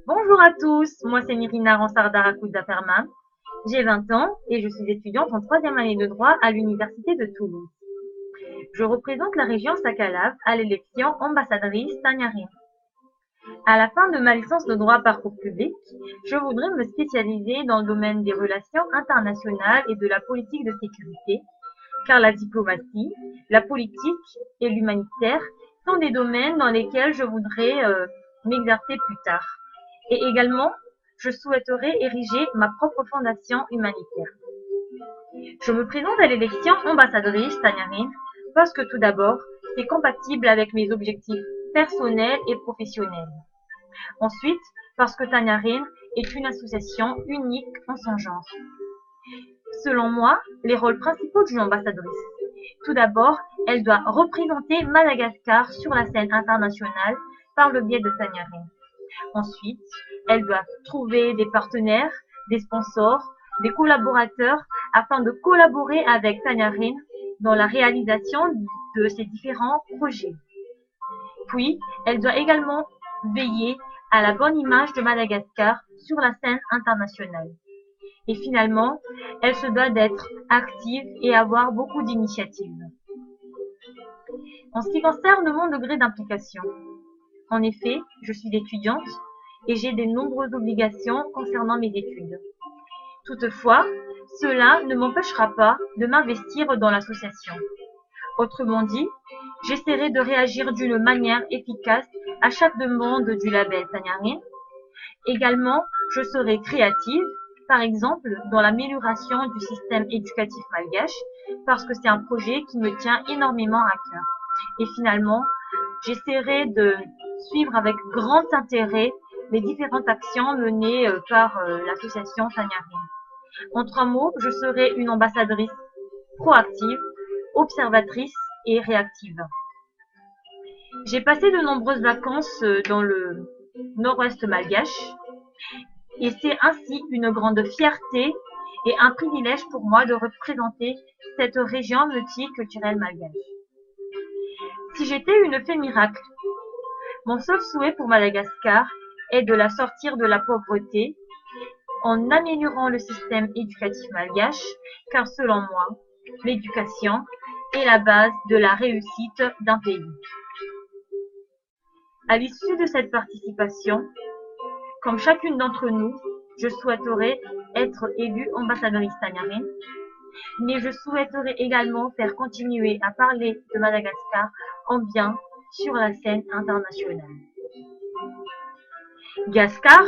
Bonjour à tous, moi c'est Myrina Ransardara-Kouzaperman, j'ai 20 ans et je suis étudiante en troisième année de droit à l'Université de Toulouse. Je représente la région Sakhalave à l'élection ambassadrice Taniarim. À la fin de ma licence de droit parcours public, je voudrais me spécialiser dans le domaine des relations internationales et de la politique de sécurité, car la diplomatie, la politique et l'humanitaire sont des domaines dans lesquels je voudrais m'exercer plus tard. Et également, je souhaiterais ériger ma propre fondation humanitaire. Je me présente à l'élection ambassadrice Taniarim parce que tout d'abord, c'est compatible avec mes objectifs personnels et professionnels. Ensuite, parce que Taniarim est une association unique en son genre. Selon moi, les rôles principaux d'une ambassadrice. Tout d'abord, elle doit représenter Madagascar sur la scène internationale par le biais de Taniarim. Ensuite, elle doit trouver des partenaires, des sponsors, des collaborateurs afin de collaborer avec Taniarim dans la réalisation de ses différents projets. Puis, elle doit également veiller à la bonne image de Madagascar sur la scène internationale. Et finalement, elle se doit d'être active et avoir beaucoup d'initiatives. En ce qui concerne mon degré d'implication, en effet, je suis étudiante et j'ai de nombreuses obligations concernant mes études. Toutefois, cela ne m'empêchera pas de m'investir dans l'association. Autrement dit, j'essaierai de réagir d'une manière efficace à chaque demande du label Taniarim. Également, je serai créative, par exemple dans l'amélioration du système éducatif malgache, parce que c'est un projet qui me tient énormément à cœur. Et finalement, j'essaierai de suivre avec grand intérêt les différentes actions menées par l'association Taniarim. En 3 mots, je serai une ambassadrice proactive, observatrice et réactive. J'ai passé de nombreuses vacances dans le nord-ouest malgache et c'est ainsi une grande fierté et un privilège pour moi de représenter cette région multiculturelle malgache. Si j'étais une fée miracle, mon seul souhait pour Madagascar est de la sortir de la pauvreté en améliorant le système éducatif malgache, car selon moi, l'éducation est la base de la réussite d'un pays. À l'issue de cette participation, comme chacune d'entre nous, je souhaiterais être élue ambassadrice Taniarim, mais je souhaiterais également faire continuer à parler de Madagascar en bien sur la scène internationale. Gaskar,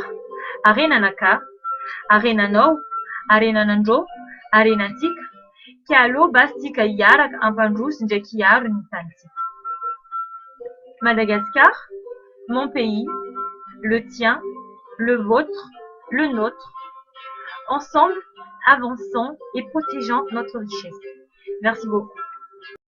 Arenanaka, Arenano, Arenananjo, Arenatik, Kialo Basti Kayarak Ampandrus Njekiar Nitantik. Madagascar, mon pays, le tien, le vôtre, le nôtre, ensemble, avançons et protégeons notre richesse. Merci beaucoup.